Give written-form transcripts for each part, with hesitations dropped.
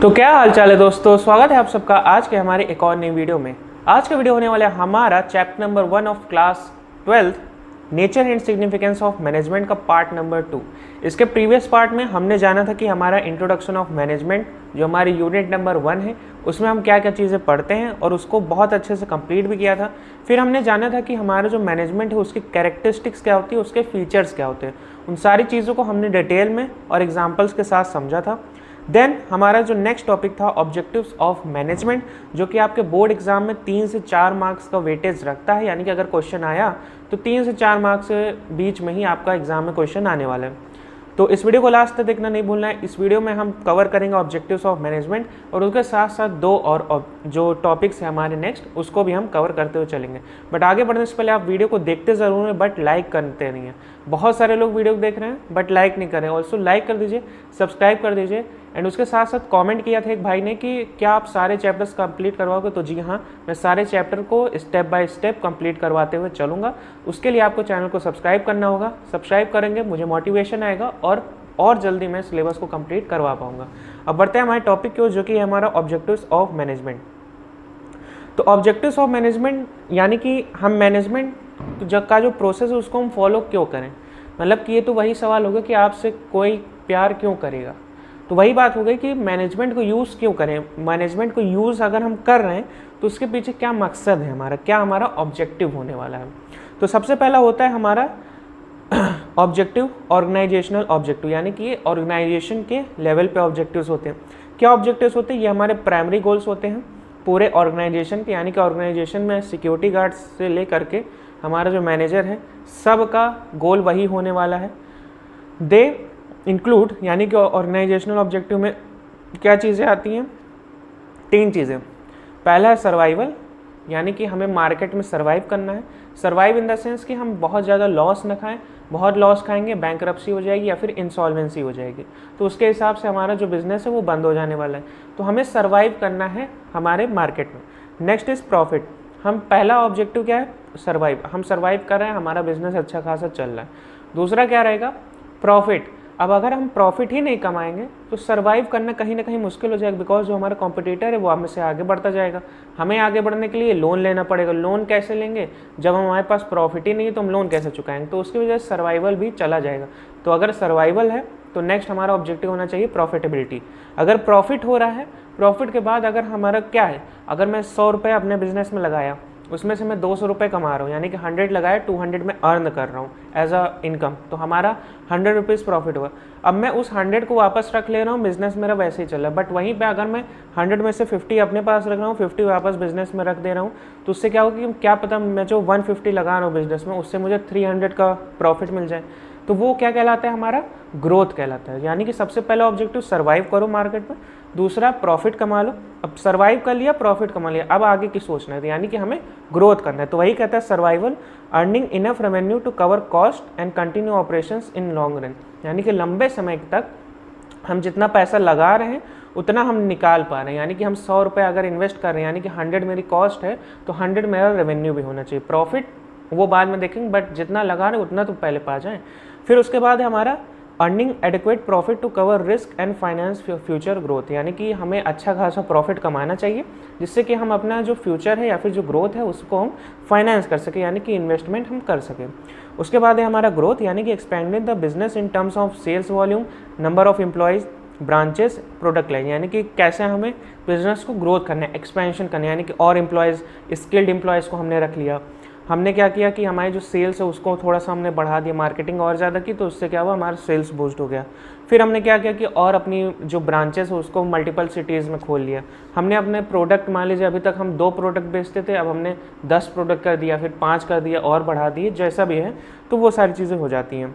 तो क्या हाल चाल है दोस्तों, स्वागत है आप सबका आज के हमारे एक और नई वीडियो में। आज का वीडियो होने वाला है हमारा chapter number 1 of class 12 nature and significance of management का पार्ट नंबर 2। इसके प्रीवियस पार्ट में हमने जाना था कि हमारा इंट्रोडक्शन ऑफ मैनेजमेंट जो हमारी यूनिट नंबर 1 है उसमें हम क्या क्या चीज़ें पढ़ते हैं और उसको बहुत अच्छे से कंप्लीट भी किया था। फिर हमने जाना था कि हमारा जो मैनेजमेंट है उसकी कैरेक्टरिस्टिक्स क्या होती है, उसके फीचर्स क्या होते हैं। उन सारी चीज़ों को हमने डिटेल में और एग्जाम्पल्स के साथ समझा था। देन हमारा जो नेक्स्ट टॉपिक था ऑब्जेक्टिव्स ऑफ मैनेजमेंट, जो कि आपके बोर्ड एग्जाम में 3 से 4 मार्क्स का वेटेज रखता है, यानी कि अगर क्वेश्चन आया तो 3 से 4 मार्क्स के बीच में ही आपका एग्जाम में क्वेश्चन आने वाला है। तो इस वीडियो को लास्ट तक देखना नहीं भूलना है। इस वीडियो में हम कवर करेंगे ऑब्जेक्टिव्स ऑफ मैनेजमेंट और उसके साथ साथ दो और जो टॉपिक्स हैं हमारे नेक्स्ट उसको भी हम कवर करते हुए चलेंगे। बट आगे बढ़ने से पहले आप वीडियो को देखते ज़रूर हैं बट लाइक करते नहीं हैं। बहुत सारे लोग वीडियो देख रहे हैं बट लाइक नहीं कर रहे हैं। ऑल्सो लाइक कर दीजिए, सब्सक्राइब कर दीजिए। एंड उसके साथ साथ कमेंट किया था एक भाई ने कि क्या आप सारे चैप्टर्स कंप्लीट करवाओगे, तो जी हाँ, मैं सारे चैप्टर को स्टेप बाय स्टेप कंप्लीट करवाते हुए चलूँगा। उसके लिए आपको चैनल को सब्सक्राइब करना होगा। सब्सक्राइब करेंगे मुझे मोटिवेशन आएगा और जल्दी मैं सिलेबस को कंप्लीट करवा पाऊँगा। अब बढ़ते हैं हमारे टॉपिक की ओर, जो कि है हमारा ऑब्जेक्टिव्स ऑफ मैनेजमेंट। तो ऑब्जेक्टिव्स ऑफ मैनेजमेंट यानी कि हम मैनेजमेंट का जो प्रोसेस है उसको हम फॉलो क्यों करें। मतलब कि ये तो वही सवाल होगा कि आपसे कोई प्यार क्यों करेगा। तो वही बात हो गई कि मैनेजमेंट को यूज़ क्यों करें। मैनेजमेंट को यूज़ अगर हम कर रहे हैं तो उसके पीछे क्या मकसद है हमारा, क्या हमारा ऑब्जेक्टिव होने वाला है। तो सबसे पहला होता है हमारा ऑब्जेक्टिव ऑर्गेनाइजेशनल ऑब्जेक्टिव, यानी कि ये ऑर्गेनाइजेशन के लेवल पे ऑब्जेक्टिव्स होते हैं। क्या ऑब्जेक्टिव्स होते हैं? ये हमारे प्राइमरी गोल्स होते हैं पूरे ऑर्गेनाइजेशन के, यानी कि ऑर्गेनाइजेशन में सिक्योरिटी गार्ड्स से लेकर के हमारा जो मैनेजर है सबका गोल वही होने वाला है। दे इंक्लूड, यानी कि ऑर्गेनाइजेशनल ऑब्जेक्टिव में क्या चीज़ें आती हैं? 3 चीज़ें। पहला है सर्वाइवल, यानी कि हमें मार्केट में सर्वाइव करना है। सर्वाइव इन द सेंस कि हम बहुत ज़्यादा लॉस न खाएं। बहुत लॉस खाएंगे बैंकरप्सी हो जाएगी या फिर इंसॉल्वेंसी हो जाएगी, तो उसके हिसाब से हमारा जो बिज़नेस है वो बंद हो जाने वाला है। तो हमें सर्वाइव करना है हमारे मार्केट में। Next is profit. हम पहला ऑब्जेक्टिव क्या है? सर्वाइव। हम सर्वाइव कर रहे हैं, हमारा बिजनेस अच्छा खासा चल रहा है। दूसरा क्या रहेगा? प्रॉफिट। अब अगर हम प्रॉफिट ही नहीं कमाएंगे तो सर्वाइव करना कहीं ना कहीं मुश्किल हो जाएगा, बिकॉज जो हमारा कॉम्पिटिटर है वो हमें से आगे बढ़ता जाएगा। हमें आगे बढ़ने के लिए लोन लेना पड़ेगा। लोन कैसे लेंगे जब हमारे पास प्रॉफिट ही नहीं है, तो हम लोन कैसे चुकाएंगे? तो उसकी वजह से सर्वाइवल भी चला जाएगा। तो अगर सर्वाइवल है तो नेक्स्ट हमारा ऑब्जेक्टिव होना चाहिए प्रॉफिटेबिलिटी। अगर प्रॉफिट हो रहा है, प्रॉफिट के बाद अगर हमारा क्या है, अगर मैं 100 रुपये अपने बिजनेस में लगाया, उसमें से मैं 200 रुपये कमा रहा हूँ, यानी कि 100 लगाया 200 में अर्न कर रहा हूँ एज अ इनकम, तो हमारा 100 रुपीज़ प्रॉफिट हुआ। अब मैं उस 100 को वापस रख ले रहा हूँ, बिजनेस मेरा वैसे ही चल रहा है। बट वहीं पे अगर मैं 100 में से 50 अपने पास रख रहा हूँ, 50 वापस बिजनेस में रख दे रहा हूँ, तो उससे क्या होगा कि क्या पता मैं जो 150 लगा रहा हूँ बिजनेस में उससे मुझे 300 का प्रॉफिट मिल जाए। तो वो क्या कहलाता है? हमारा ग्रोथ कहलाता है। यानी कि सबसे पहला ऑब्जेक्टिव सर्वाइव करो मार्केट में, दूसरा प्रॉफिट कमा लो। अब सर्वाइव कर लिया, प्रॉफिट कमा लिया, अब आगे की सोचना है, यानी कि हमें ग्रोथ करना है। तो वही कहता है survival, earning enough revenue to cover cost and continue operations in long run, यानी कि लंबे समय तक हम जितना पैसा लगा रहे हैं उतना हम निकाल पा रहे हैं। यानी कि हम 100 रुपये अगर इन्वेस्ट कर रहे हैं, यानी कि 100 मेरी कॉस्ट है तो 100 मेरा रेवेन्यू भी होना चाहिए। प्रॉफिट वो बाद में देखेंगे, बट जितना लगा रहे उतना तो पहले पा जाएं। फिर उसके बाद है हमारा earning adequate profit to cover risk and finance future growth, यानी कि हमें अच्छा खासा प्रॉफिट कमाना चाहिए जिससे कि हम अपना जो फ्यूचर है या फिर जो ग्रोथ है उसको हम फाइनेंस कर सकें, यानी कि इन्वेस्टमेंट हम कर सकें। उसके बाद है हमारा ग्रोथ, यानी कि expanding the business in terms of sales volume, number of employees, branches, product line, यानी कि कैसे हमें बिजनेस को ग्रोथ करना है, एक्सपेंशन करना है, यानी कि और एम्प्लॉयज़, स्किल्ड एम्प्लॉयज़ को हमने रख लिया। हमने क्या किया कि हमारी जो सेल्स है उसको थोड़ा सा हमने बढ़ा दिया, मार्केटिंग और ज़्यादा की, तो उससे क्या हुआ, हमारा सेल्स बूस्ट हो गया। फिर हमने क्या किया कि और अपनी जो ब्रांचेस है उसको मल्टीपल सिटीज़ में खोल लिया। हमने अपने प्रोडक्ट, मान लीजिए अभी तक हम 2 प्रोडक्ट बेचते थे, अब हमने 10 प्रोडक्ट कर दिया, फिर 5 कर दिया और बढ़ा दिए, जैसा भी है, तो वो सारी चीज़ें हो जाती हैं।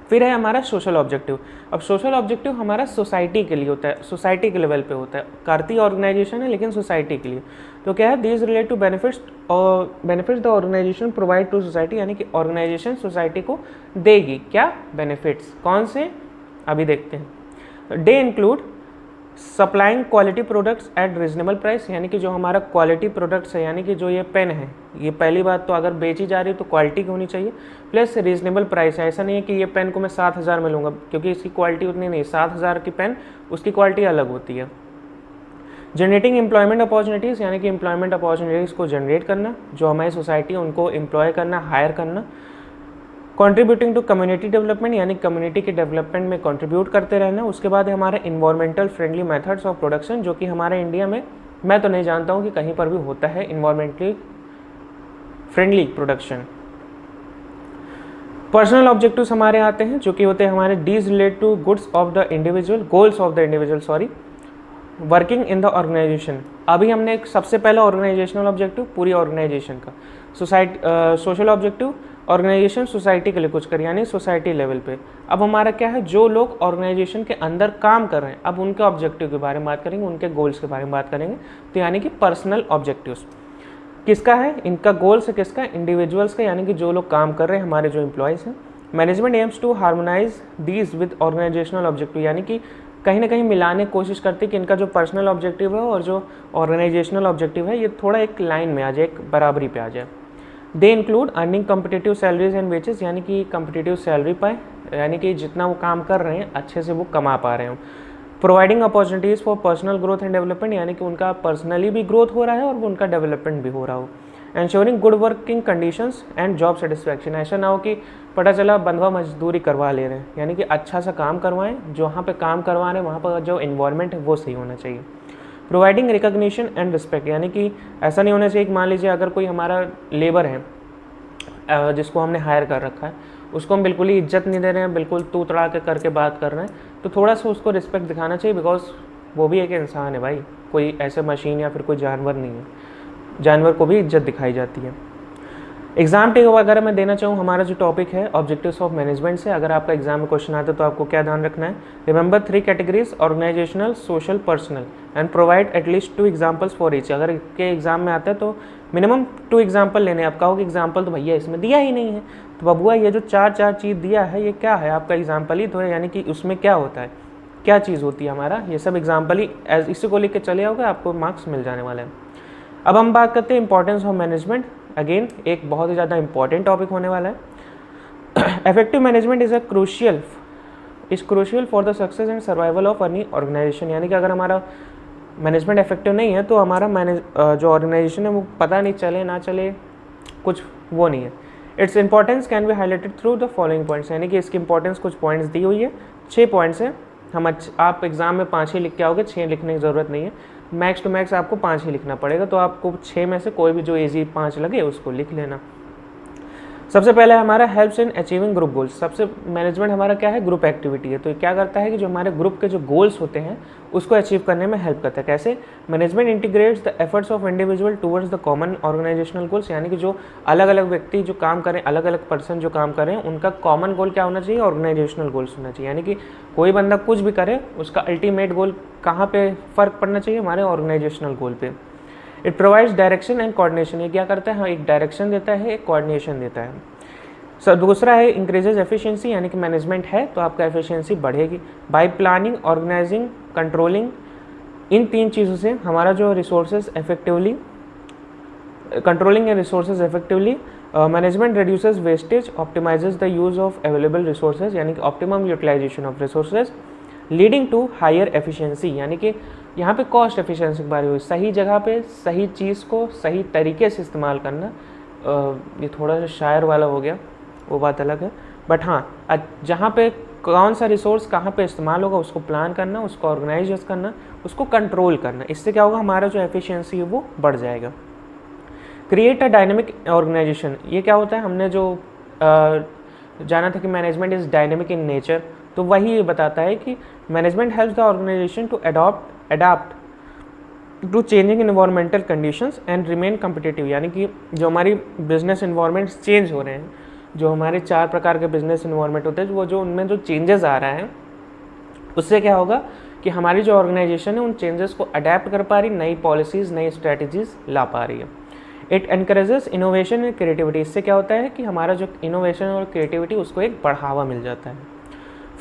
फिर है हमारा सोशल ऑब्जेक्टिव। अब सोशल ऑब्जेक्टिव हमारा सोसाइटी के लिए होता है, सोसाइटी के लेवल पे होता है। करती ऑर्गेनाइजेशन है लेकिन सोसाइटी के लिए। तो क्या है? दीज रिलेट टू बेनिफिट्स और benefits the organisation provide to society, यानी कि ऑर्गेनाइजेशन सोसाइटी को देगी क्या बेनिफिट्स, कौन से अभी देखते हैं। Day include supplying quality products at reasonable price, यानी कि जो हमारा क्वालिटी प्रोडक्ट्स है, यानी कि जो ये पेन है, ये पहली बात तो अगर बेची जा रही है तो क्वालिटी की होनी चाहिए, प्लस रीजनेबल प्राइस है। ऐसा नहीं है कि ये पेन को मैं 7000 में लूँगा, क्योंकि इसकी क्वालिटी उतनी नहीं, 7000 की पेन उसकी क्वालिटी अलग होती है। जनरेटिंग एम्प्लॉयमेंट अपॉर्चुनिटीज़ यानी कि एम्प्लॉयमेंट अपॉर्चुनिटीज़ को जनरेट करना, जो हमारी सोसाइटी है उनको एम्प्लॉय करना, हायर करना। कंट्रीब्यूटिंग टू कम्युनिटी डेवलपमेंट यानी कम्युनिटी के डेवलपमेंट में कंट्रीब्यूट करते रहना। उसके बाद हमारे environmental friendly methods of production, जो कि हमारे इंडिया में मैं तो नहीं जानता हूँ कि कहीं पर भी होता है environmentally friendly production. Personal objectives हमारे आते हैं जो कि होते हैं हमारे these relate to goods of the individual, goals of the individual sorry, working in the organisation. अभी हमने एक सबसे पहला ऑर्गेनाइजेशनल ऑब्जेक्टिव पूरी ऑर्गेनाइजेशन का, सोशल ऑब्जेक्टिव ऑर्गेनाइजेशन सोसाइटी के लिए कुछ कर यानी सोसाइटी लेवल पे। अब हमारा क्या है, जो लोग ऑर्गेनाइजेशन के अंदर काम कर रहे हैं अब उनके ऑब्जेक्टिव के बारे में बात करेंगे, उनके गोल्स के बारे में बात करेंगे। तो यानी कि पर्सनल ऑब्जेक्टिव्स किसका है, इनका गोल्स है किसका, इंडिविजुअल्स का, यानी कि जो लोग काम कर रहे हैं हमारे जो एम्प्लॉयज़ हैं। Management aims to harmonise these with organisational objective, यानी कि कहीं ना कहीं मिलाने की कोशिश करती है कि इनका जो पर्सनल ऑब्जेक्टिव है और जो ऑर्गेनाइजेशनल ऑब्जेक्टिव है ये थोड़ा एक लाइन में आ जाए, एक बराबरी पे आ जाए। They include earning competitive salaries and wages, यानी कि कम्पिटिटिव सैलरी पाए, यानी कि जितना वो काम कर रहे हैं अच्छे से वो कमा पा रहे हो। Providing opportunities for personal growth and development, यानी कि उनका पर्सनली भी ग्रोथ हो रहा है और वो उनका डेवलपमेंट भी हो रहा हो। Ensuring good working conditions and job satisfaction, ऐसा ना हो कि पता चला बंधवा मजदूरी करवा ले रहे हैं, यानी कि अच्छा सा काम करवाएं, जहाँ पे काम करवा रहे हैं वहाँ पर जो इन्वायरमेंट है वो सही होना चाहिए। प्रोवाइडिंग रिकग्निशन एंड रिस्पेक्ट, यानी कि ऐसा नहीं होना चाहिए कि मान लीजिए अगर कोई हमारा लेबर है जिसको हमने हायर कर रखा है उसको हम बिल्कुल ही इज्जत नहीं दे रहे हैं, बिल्कुल तू तड़ा के करके बात कर रहे हैं, तो थोड़ा सा उसको रिस्पेक्ट दिखाना चाहिए, बिकॉज वो भी एक इंसान है भाई, कोई ऐसे मशीन या फिर कोई जानवर नहीं है, जानवर को भी इज्जत दिखाई जाती है। एग्जाम टेक अगर मैं देना चाहूँ, हमारा जो टॉपिक है ऑब्जेक्टिव्स ऑफ मैनेजमेंट से, अगर आपका एग्जाम में क्वेश्चन आता है तो आपको क्या ध्यान रखना है, remember 3 categories organisational, social, personal and provide at least 2 examples for each. अगर के एग्जाम में आता है तो मिनिमम 2 एग्जाम्पल लेने। आप कहोगे एग्जाम्पल तो भैया इसमें दिया ही नहीं है, तो बबुआ ये जो 4 चीज़ दिया है ये क्या है, आपका एग्जाम्पल ही तो है, यानी कि उसमें क्या होता है, क्या चीज़ होती है हमारा, ये सब एग्जाम्पल ही इसी को लेकर चले आओगे आपको मार्क्स मिल जाने वाले हैं। अब हम बात करते हैं इंपॉर्टेंस ऑफ मैनेजमेंट, अगेन एक बहुत ही ज़्यादा इंपॉर्टेंट टॉपिक होने वाला है। Effective management is crucial for the success and survival of any organisation, यानी कि अगर हमारा मैनेजमेंट इफेक्टिव नहीं है तो हमारा जो ऑर्गेनाइजेशन है वो पता नहीं चले ना चले, कुछ वो नहीं है। Its importance can be highlighted through the following points, यानी कि इसकी इंपॉर्टेंस कुछ पॉइंट्स दी हुई है, 6 पॉइंट्स है। आप एग्जाम में 5 ही लिख के आओगे, 6 लिखने की ज़रूरत नहीं है, मैक्स टू मैक्स आपको 5 ही लिखना पड़ेगा, तो आपको 6 में से कोई भी जो इजी 5 लगे उसको लिख लेना। सबसे पहले हमारा helps in achieving group goals. सबसे मैनेजमेंट हमारा क्या है, ग्रुप एक्टिविटी है, तो क्या करता है कि जो हमारे ग्रुप के जो गोल्स होते हैं उसको अचीव करने में हेल्प करता है। कैसे, management integrates the efforts of individual towards the common organisational goals, यानी कि जो अलग अलग व्यक्ति जो काम करें, अलग अलग पर्सन जो काम करें, उनका कॉमन गोल क्या होना चाहिए, ऑर्गेनाइजेशनल गोल्स होना चाहिए। यानी कि कोई बंदा कुछ भी करे उसका अल्टीमेट गोल कहाँ पे फ़र्क पड़ना चाहिए, हमारे ऑर्गेनाइजेशनल गोल पे। It provides direction and coordination, ये क्या करता है, हाँ एक डायरेक्शन देता है, एक कोऑर्डिनेशन देता है। दूसरा है इंक्रीजेज एफिशिएंसी, यानी कि मैनेजमेंट है तो आपका एफिशिएंसी बढ़ेगी बाय प्लानिंग, ऑर्गेनाइजिंग, कंट्रोलिंग। इन 3 चीज़ों से हमारा जो resources effectively controlling and resources effectively, management reduces wastage, optimises the use of available resources, यानी कि optimum utilisation of resources leading to higher efficiency, यानी कि यहाँ पे कॉस्ट एफिशिएंसी की बात हुई, सही जगह पे सही चीज़ को सही तरीके से इस्तेमाल करना। ये थोड़ा सा शायर वाला हो गया, वो बात अलग है, बट हाँ जहाँ पे कौन सा रिसोर्स कहाँ पे इस्तेमाल होगा उसको प्लान करना, उसको ऑर्गेनाइज करना, उसको कंट्रोल करना, इससे क्या होगा, हमारा जो एफिशिएंसी है वो बढ़ जाएगा। क्रिएट अ डायनेमिक ऑर्गेनाइजेशन, ये क्या होता है, हमने जो जाना था कि management is dynamic in nature, तो वही ये बताता है कि management helps the organisation to adopt to changing environmental conditions and remain competitive, यानी कि जो हमारी बिजनेस इन्वायरमेंट्स चेंज हो रहे हैं, जो हमारे 4 प्रकार के बिजनेस इन्वायरमेंट होते हैं, वो जो उनमें जो चेंजेस आ रहा है उससे क्या होगा कि हमारी जो ऑर्गेनाइजेशन है उन चेंजेस को अडेप्ट कर पा रही, नई पॉलिसीज़ नई स्ट्रैटेजीज ला पा रही है। It encourages innovation and creativity, इससे क्या होता है कि हमारा जो इनोवेशन और क्रिएटिविटी उसको एक बढ़ावा मिल जाता है।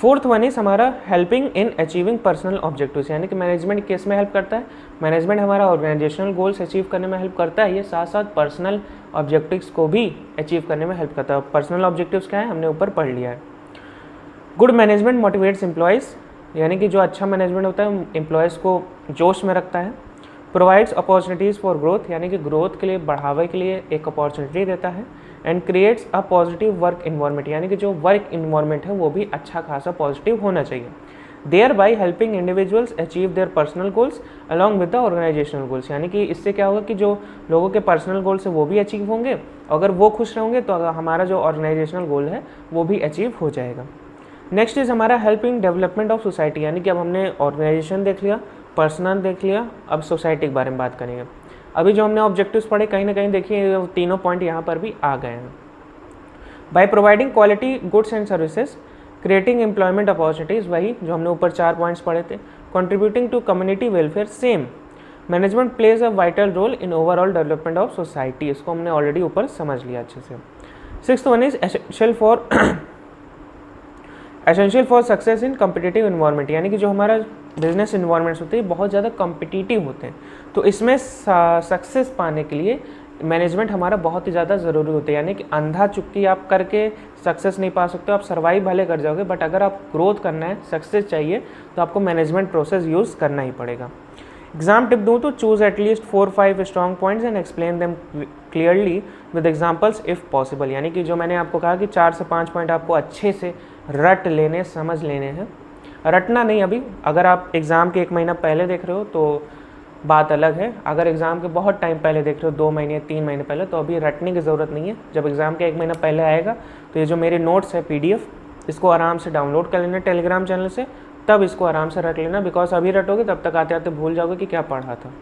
4th वन इज हमारा helping in achieving personal objectives, यानी कि मैनेजमेंट किस में हेल्प करता है, मैनेजमेंट हमारा ऑर्गेनाइजेशनल गोल्स अचीव करने में हेल्प करता है, ये साथ साथ पर्सनल ऑब्जेक्टिव्स को भी अचीव करने में हेल्प करता है। पर्सनल ऑब्जेक्टिव्स क्या है, हमने ऊपर पढ़ लिया है। गुड मैनेजमेंट मोटिवेट्स एम्प्लॉयज़, यानी कि जो अच्छा मैनेजमेंट होता है एम्प्लॉयज़ को जोश में रखता है। प्रोवाइड्स अपॉर्चुनिटीज़ फॉर ग्रोथ, यानी कि ग्रोथ के लिए, बढ़ावे के लिए एक अपॉर्चुनिटी देता है। And creates a positive work environment, यानी कि जो वर्क इन्वायरमेंट है वो भी अच्छा खासा पॉजिटिव होना चाहिए। Thereby helping individuals achieve their personal goals along with the organisational goals, यानी कि इससे क्या होगा कि जो लोगों के पर्सनल गोल्स है वो भी अचीव होंगे, अगर वो खुश रहेंगे तो हमारा जो ऑर्गेनाइजेशनल गोल है वो भी अचीव हो जाएगा। नेक्स्ट इज हमारा हेल्पिंग डेवलपमेंट ऑफ सोसाइटी, यानी कि अब हमने ऑर्गेनाइजेशन देख लिया, पर्सनल देख लिया, अब सोसाइटी के बारे में बात करेंगे। अभी जो हमने ऑब्जेक्टिव्स पढ़े कहीं ना कहीं देखिए तीनों पॉइंट यहाँ पर भी आ गए हैं। By providing quality goods and services, creating employment opportunities, वही जो हमने ऊपर 4 पॉइंट्स पढ़े थे। Contributing to community welfare, same. Management plays a vital role in overall development of society, इसको हमने ऑलरेडी ऊपर समझ लिया अच्छे से। 6th one is essential for success in competitive environment, यानी कि जो हमारा बिजनेस इन्वायरमेंट्स होते हैं बहुत ज़्यादा कम्पिटिटिव होते हैं, तो इसमें सक्सेस पाने के लिए मैनेजमेंट हमारा बहुत ही ज़्यादा ज़रूरी होता है। यानी कि अंधा चुक्की आप करके सक्सेस नहीं पा सकते हो, आप सर्वाइव भले कर जाओगे, बट अगर आप ग्रोथ करना है, सक्सेस चाहिए, तो आपको मैनेजमेंट प्रोसेस यूज़ करना ही पड़ेगा। एग्जाम टिप दूँ तो choose at least 4-5 strong points and explain them clearly with examples if possible, यानी कि जो मैंने आपको कहा कि 4 से 5 पॉइंट आपको अच्छे से रट लेने, समझ लेने हैं। रटना नहीं अभी, अगर आप एग्ज़ाम के 1 महीना पहले देख रहे हो तो बात अलग है, अगर एग्ज़ाम के बहुत टाइम पहले देख रहे हो 2 महीने 3 महीने पहले, तो अभी रटने की ज़रूरत नहीं है। जब एग्ज़ाम के 1 महीना पहले आएगा तो ये जो मेरे नोट्स है PDF, इसको आराम से डाउनलोड कर लेना टेलीग्राम चैनल से, तब इसको आराम से रट लेना, बिकॉज अभी रटोगे तब तक आते आते भूल जाओगे कि क्या पढ़ा था।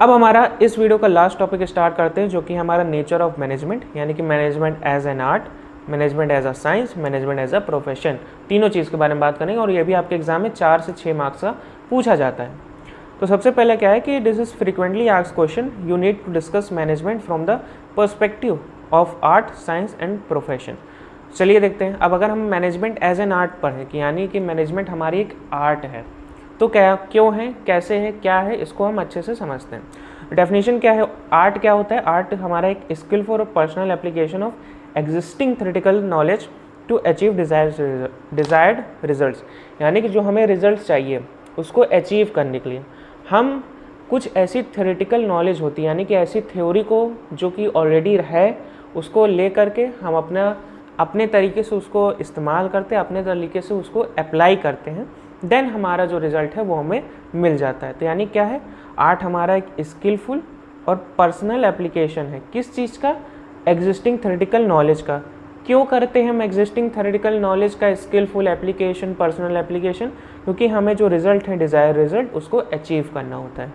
अब हमारा इस वीडियो का लास्ट टॉपिक स्टार्ट करते हैं, जो कि हमारा नेचर ऑफ मैनेजमेंट, यानी कि management as an art, management as a science, management as a profession, तीनों चीज़ के बारे में बात करेंगे। और ये भी आपके एग्जाम में 4 से 6 मार्क्स का पूछा जाता है। तो सबसे पहले क्या है कि this is frequently asked question, you need to discuss management from the perspective of art, science and profession. चलिए देखते हैं। अब अगर हम मैनेजमेंट एज एन आर्ट पढ़ें कि यानी कि मैनेजमेंट हमारी एक आर्ट है, तो क्या, क्यों है, कैसे है, क्या है, इसको हम अच्छे से समझते हैं। डेफिनेशन क्या है, आर्ट क्या होता है? आर्ट हमारा एक skill for personal application of existing theoretical knowledge to achieve desired results, यानी कि जो हमें रिजल्ट्स चाहिए उसको अचीव करने के लिए हम कुछ ऐसी थ्योरेटिकल नॉलेज होती है, यानी कि ऐसी थ्योरी को जो कि ऑलरेडी है उसको ले करके हम अपने तरीके से उसको इस्तेमाल करते हैं, अपने तरीके से उसको अप्लाई करते हैं, देन हमारा जो रिज़ल्ट है वो हमें मिल जाता है। तो यानी क्या है, आर्ट हमारा एक स्किलफुल और पर्सनल एप्लीकेशन है। किस चीज़ का? एग्जिस्टिंग थ्योरेटिकल नॉलेज का। क्यों करते हैं हम एग्जिस्टिंग थ्योरेटिकल नॉलेज का स्किलफुल एप्लीकेशन, पर्सनल एप्लीकेशन? क्योंकि हमें जो रिज़ल्ट है, डिज़ायर रिज़ल्ट, उसको अचीव करना होता है।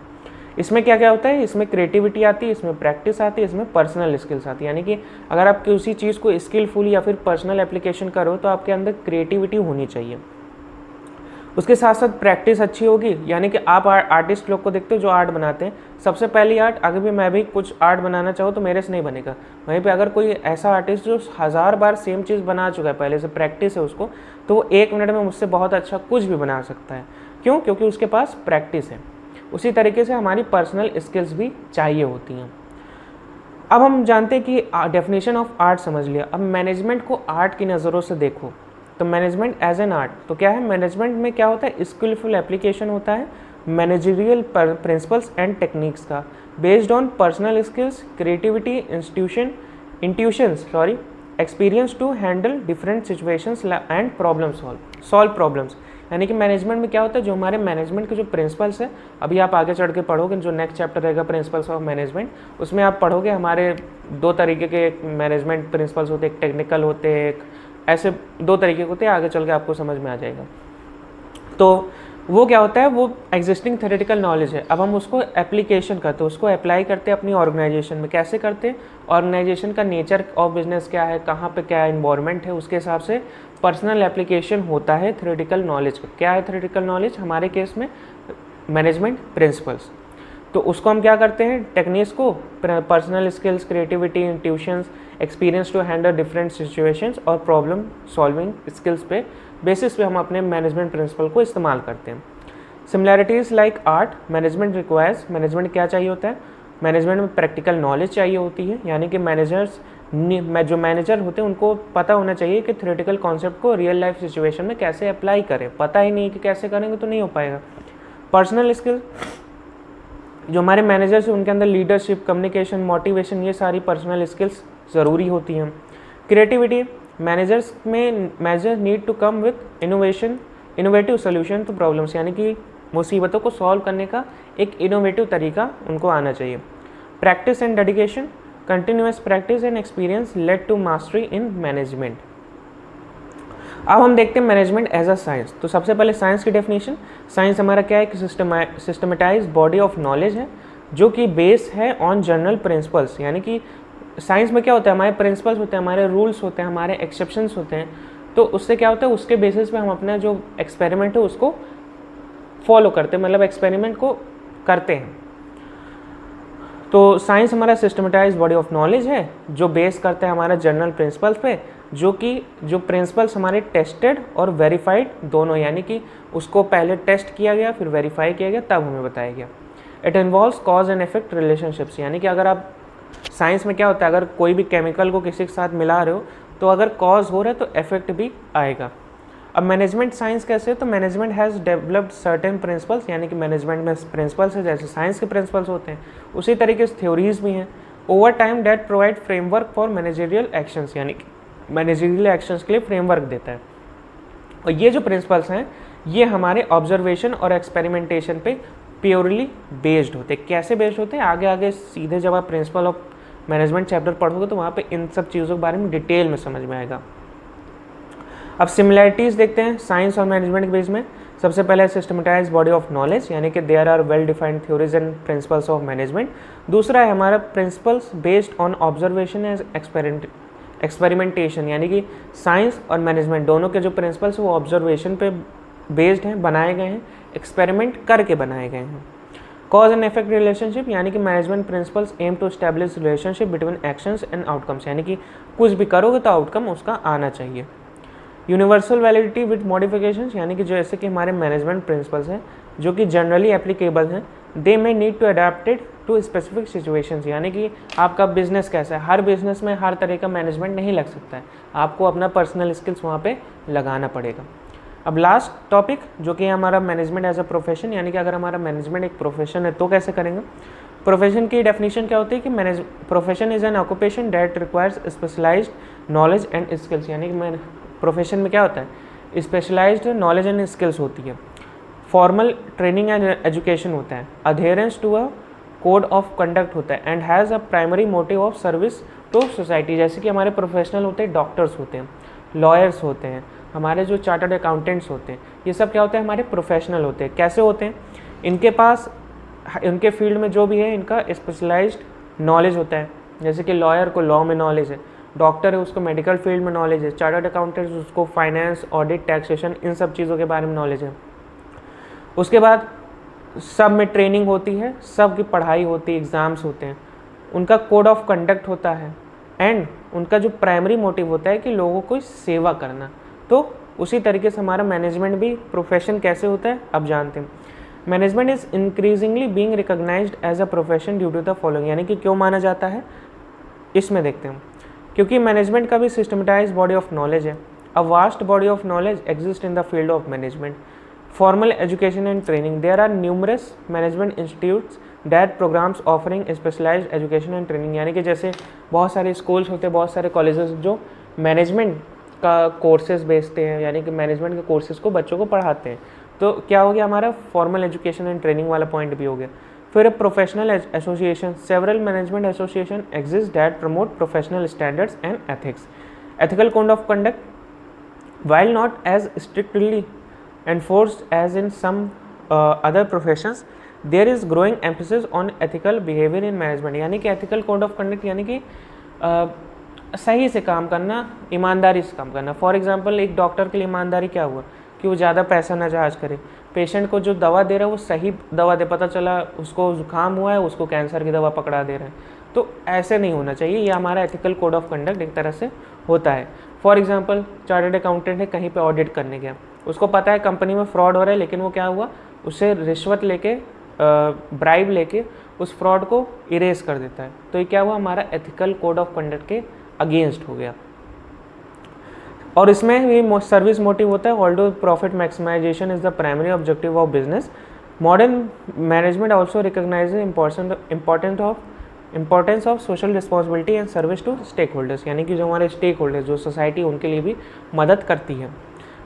इसमें क्या क्या होता है? इसमें क्रिएटिविटी आती है, इसमें प्रैक्टिस आती है, इसमें पर्सनल स्किल्स आती है। यानी कि अगर आप किसी चीज़ को स्किलफुल या फिर पर्सनल एप्लीकेशन करो तो आपके अंदर क्रिएटिविटी होनी चाहिए, उसके साथ साथ प्रैक्टिस अच्छी होगी। यानी कि आप आर्टिस्ट लोग को देखते हो जो आर्ट बनाते हैं, सबसे पहली आर्ट, अगर भी मैं भी कुछ आर्ट बनाना चाहूँ तो मेरे से नहीं बनेगा। वहीं पे अगर कोई ऐसा आर्टिस्ट जो 1000 बार सेम चीज़ बना चुका है, पहले से प्रैक्टिस है उसको, तो वो 1 मिनट में मुझसे बहुत अच्छा कुछ भी बना सकता है। क्यों? क्योंकि उसके पास प्रैक्टिस है। उसी तरीके से हमारी पर्सनल स्किल्स भी चाहिए होती हैं। अब हम जानते हैं कि डेफिनेशन ऑफ आर्ट समझ लिया, अब मैनेजमेंट को आर्ट की नज़रों से देखो। तो मैनेजमेंट एज एन आर्ट, तो क्या है? मैनेजमेंट में क्या होता है? स्किलफुल एप्लीकेशन होता है मैनेजरियल प्रिंसिपल्स एंड टेक्निक्स का, based on personal skills, creativity, intuitions experience to handle different situations and problem solve problems. यानी कि मैनेजमेंट में क्या होता है, जो हमारे मैनेजमेंट के जो प्रिंसिपल्स है, अभी आप आगे चढ़ के पढ़ोगे, जो नेक्स्ट चैप्टर रहेगा प्रिंसिपल्स ऑफ मैनेजमेंट, उसमें आप पढ़ोगे हमारे 2 तरीके के मैनेजमेंट प्रिंसिपल्स होते हैं, एक टेक्निकल होते हैं, एक ऐसे 2 तरीके होते हैं, आगे चल के आपको समझ में आ जाएगा। तो वो क्या होता है, वो एग्जिस्टिंग थ्योरेटिकल नॉलेज है। अब हम उसको एप्लीकेशन करते हैं, उसको अप्लाई करते हैं अपनी ऑर्गेनाइजेशन में। कैसे करते हैं? ऑर्गेनाइजेशन का नेचर ऑफ बिजनेस क्या है, कहाँ पे क्या इन्वायरमेंट है, उसके हिसाब से पर्सनल एप्लीकेशन होता है थ्योरेटिकल नॉलेज का। क्या है थ्योरेटिकल नॉलेज? हमारे केस में मैनेजमेंट प्रिंसिपल्स। तो उसको हम क्या करते हैं, टेक्निक्स को, personal skills, creativity, intuitions, experience to handle different situations और प्रॉब्लम सॉल्विंग स्किल्स पे बेसिस पे हम अपने मैनेजमेंट प्रिंसिपल को इस्तेमाल करते हैं। Similarities like art, management requires, management क्या चाहिए होता है? मैनेजमेंट में प्रैक्टिकल नॉलेज चाहिए होती है, यानी कि जो मैनेजर होते हैं उनको पता होना चाहिए कि थ्योरेटिकल कॉन्सेप्ट को रियल लाइफ सिचुएशन में कैसे अप्लाई करें। पता ही नहीं कि कैसे करेंगे तो नहीं हो पाएगा। पर्सनल स्किल, जो हमारे मैनेजर्स हैं उनके अंदर लीडरशिप, कम्युनिकेशन, मोटिवेशन, ये सारी पर्सनल स्किल्स ज़रूरी होती हैं। Creativity, manager need to come with innovative solution to problems, यानी कि मुसीबतों को सॉल्व करने का एक इनोवेटिव तरीका उनको आना चाहिए। Practice and dedication, continuous practice and experience led to mastery in management. अब हम देखते हैं मैनेजमेंट एज अ साइंस। तो सबसे पहले साइंस की डेफिनेशन, साइंस हमारा क्या है कि सिस्टमेटाइज बॉडी ऑफ नॉलेज है जो कि बेस है ऑन जनरल प्रिंसिपल्स, यानी कि साइंस में क्या होता है, हमारे प्रिंसिपल्स होते हैं, हमारे रूल्स होते हैं, हमारे एक्सेप्शंस होते हैं। तो उससे क्या होता है, उसके बेसिस पे हम अपना जो एक्सपेरिमेंट है उसको फॉलो करते हैं, मतलब एक्सपेरिमेंट को करते हैं। तो साइंस हमारा सिस्टमेटाइज बॉडी ऑफ नॉलेज है जो बेस करते हैं हमारा जनरल प्रिंसिपल्स पे, जो प्रिंसिपल्स हमारे टेस्टेड और वेरीफाइड दोनों, यानी कि उसको पहले टेस्ट किया गया फिर वेरीफाई किया गया तब हमें बताया गया। It involves cause and effect relationships, यानी कि अगर आप साइंस में क्या होता है, अगर कोई भी केमिकल को किसी के साथ मिला रहे हो तो अगर कॉज हो रहा है तो इफेक्ट भी आएगा। अब मैनेजमेंट साइंस कैसे है, तो management has developed certain principles, यानी कि मैनेजमेंट में प्रिंसिपल्स है जैसे साइंस के प्रिंसिपल्स होते हैं उसी तरीके से थ्योरीज भी हैं। Over time that provide framework for managerial actions, यानी कि मैनेजरियल एक्शंस के लिए फ्रेमवर्क देता है। और ये जो प्रिंसिपल्स हैं ये हमारे ऑब्जर्वेशन और एक्सपेरिमेंटेशन पे प्योरली बेस्ड होते हैं। कैसे बेस्ड होते हैं, आगे आगे सीधे जब आप प्रिंसिपल ऑफ मैनेजमेंट चैप्टर पढ़ोगे तो वहाँ पे इन सब चीज़ों के बारे में डिटेल में समझ में आएगा। अब सिमिलैरिटीज़ देखते हैं साइंस और मैनेजमेंट के बीच में। सबसे पहले सिस्टमेटाइज बॉडी ऑफ नॉलेज, यानी कि there are well defined theories and principles of management. दूसरा है हमारा principles based on observation as experimentation, यानी कि साइंस और मैनेजमेंट दोनों के जो प्रिंसिपल्स वो ऑब्जर्वेशन पे बेस्ड हैं, बनाए गए हैं, एक्सपेरिमेंट करके बनाए गए हैं। कॉज एंड इफेक्ट रिलेशनशिप, यानी कि management principles aim to establish relationship between actions and outcomes, यानी कि कुछ भी करोगे तो आउटकम उसका आना चाहिए। यूनिवर्सल वैलिडिटी विद मॉडिफिकेशंस, यानी कि जैसे कि हमारे मैनेजमेंट प्रिंसिपल्स हैं जो कि जनरली एप्लीकेबल हैं, they may need to adapted to specific situations, यानी कि आपका बिजनेस कैसा है, हर बिजनेस में हर तरह का मैनेजमेंट नहीं लग सकता है, आपको अपना पर्सनल स्किल्स वहाँ पे लगाना पड़ेगा। अब लास्ट टॉपिक जो कि हमारा मैनेजमेंट एज अ प्रोफेशन, यानी कि अगर हमारा मैनेजमेंट एक प्रोफेशन है तो कैसे करेंगे। प्रोफेशन की डेफिनेशन क्या होती है कि profession is an occupation that requires specialised knowledge and skills, यानी कि प्रोफेशन में क्या होता है, स्पेशलाइज्ड नॉलेज एंड स्किल्स होती है। फॉर्मल ट्रेनिंग एंड एजुकेशन होता है, adherence to a code of conduct होता है, and has a primary motive of service to society, जैसे कि हमारे प्रोफेशनल होते हैं, डॉक्टर्स होते हैं, लॉयर्स होते हैं, हमारे जो चार्टर्ड अकाउंटेंट्स होते हैं, ये सब क्या होते हैं, हमारे प्रोफेशनल होते हैं। कैसे होते हैं, इनके पास इनके फील्ड में जो भी है इनका स्पेशलाइज्ड नॉलेज होता है, जैसे कि लॉयर को लॉ में नॉलेज है, डॉक्टर है उसको मेडिकल फील्ड में नॉलेज है, चार्टर्ड अकाउंटेंट उसको फाइनेंस, ऑडिट, टैक्सेशन, इन सब चीज़ों के बारे में नॉलेज है। उसके बाद सब में ट्रेनिंग होती है, सब की पढ़ाई होती है, एग्ज़ाम्स होते हैं, उनका कोड ऑफ कंडक्ट होता है, एंड उनका जो प्राइमरी मोटिव होता है कि लोगों को सेवा करना। तो उसी तरीके से हमारा मैनेजमेंट भी प्रोफेशन कैसे होता है अब जानते हैं। Management is increasingly being recognised as a profession due to the following, यानी कि क्यों माना जाता है इसमें देखते हैं। क्योंकि मैनेजमेंट का भी सिस्टमेटाइज बॉडी ऑफ नॉलेज है। A vast body of knowledge exist in the field of management. Formal education and training, there are numerous management institutes that programmes offering specialised education and training, यानी कि जैसे बहुत सारे schools होते हैं, बहुत सारे कॉलेजेस जो मैनेजमेंट का कोर्सेज बेचते हैं, यानी कि मैनेजमेंट के कोर्सेज को बच्चों को पढ़ाते हैं। तो क्या हो गया हमारा फॉर्मल एजुकेशन एंड ट्रेनिंग वाला पॉइंट भी हो गया। फिर professional association, several management association exist that promote professional standards and ethics. Ethical code of conduct while not as strictly enforced as in some other professions, there is growing emphasis on ethical behavior in management, यानी कि ethical code of conduct यानी कि सही से काम करना, ईमानदारी से काम करना। फॉर एग्जांपल एक डॉक्टर के लिए ईमानदारी क्या हुआ कि वो ज़्यादा पैसा ना चार्ज करे, पेशेंट को जो दवा दे रहा है वो सही दवा दे, पता चला उसको जुकाम हुआ है उसको कैंसर की दवा पकड़ा दे रहा है, तो ऐसे नहीं होना चाहिए। ये हमारा एथिकल कोड ऑफ कंडक्ट एक तरह से होता है। फॉर एग्जांपल चार्टर्ड अकाउंटेंट है, कहीं पे ऑडिट करने गया, उसको पता है कंपनी में फ्रॉड हो रहा है, लेकिन वो क्या हुआ, उसे रिश्वत लेके ब्राइब लेके उस फ्रॉड को इरेज कर देता है, तो ये क्या हुआ, हमारा एथिकल कोड ऑफ कंडक्ट के अगेंस्ट हो गया। और इसमें भी सर्विस मोटिव होता है। Although profit maximisation is the primary objective of business, modern management also recognise importance of social responsibility and service to stakeholders, यानी कि जो हमारे स्टेक होल्डर्स जो सोसाइटी उनके लिए भी मदद करती है।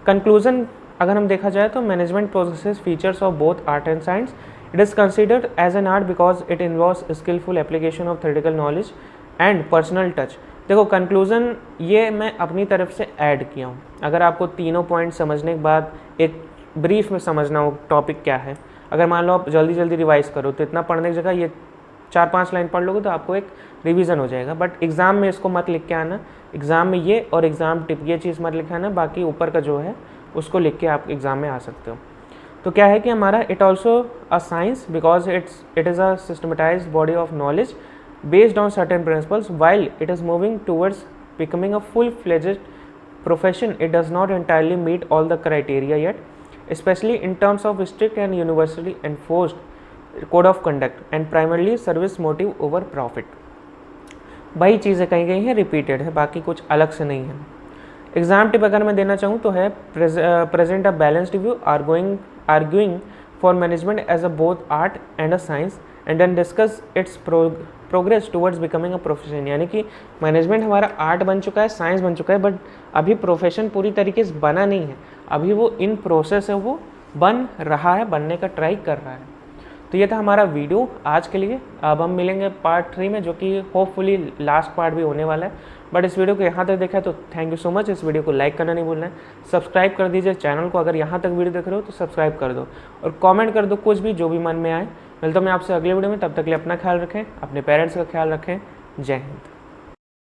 कंक्लूजन अगर हम देखा जाए तो management processes features of both art and science. It is considered as an art because it involves skilful application of theoretical knowledge and personal touch. देखो कंक्लूजन ये मैं अपनी तरफ से ऐड किया हूँ। अगर आपको तीनों पॉइंट समझने के बाद एक ब्रीफ में समझना हो टॉपिक क्या है, अगर मान लो आप जल्दी जल्दी रिवाइज करो तो इतना पढ़ने की जगह ये 4-5 लाइन पढ़ लोगे तो आपको एक रिवीजन हो जाएगा। बट एग्ज़ाम में इसको मत लिख के आना, एग्ज़ाम में ये और एग्ज़ाम टिप ये चीज़ मत लिखाना, बाकी ऊपर का जो है उसको लिख के आप एग्ज़ाम में आ सकते हो। तो क्या है कि हमारा it also a science because it is a systematised body of knowledge based on certain principles. While it is moving towards becoming a full-fledged profession, it does not entirely meet all the criteria yet, especially in terms of strict and universally enforced code of conduct and primarily service motive over profit. वही चीज़ें कही गई हैं, repeated है, बाकी कुछ अलग से नहीं है। एग्जाम टिप अगर मैं देना चाहूँ तो है present a balanced view arguing for management as a both art and a science and then discuss its progress towards becoming a profession, यानी कि मैनेजमेंट हमारा आर्ट बन चुका है, साइंस बन चुका है, बट अभी प्रोफेशन पूरी तरीके से बना नहीं है, अभी वो इन प्रोसेस है, वो बन रहा है, बनने का ट्राई कर रहा है। तो ये था हमारा वीडियो आज के लिए। अब हम मिलेंगे पार्ट 3 में, जो कि होपफुली लास्ट पार्ट भी होने वाला है। बट इस वीडियो को यहाँ तक देखा है तो थैंक यू सो मच। इस वीडियो को लाइक करना नहीं भूलना है, सब्सक्राइब कर दीजिए चैनल को, अगर यहाँ तक वीडियो देख रहे हो तो सब्सक्राइब कर दो और कमेंट कर दो कुछ भी जो भी मन में आए। मिलता हूँ मैं आपसे अगले वीडियो में, तब तक के लिए अपना ख्याल रखें, अपने पेरेंट्स का ख्याल रखें। जय हिंद।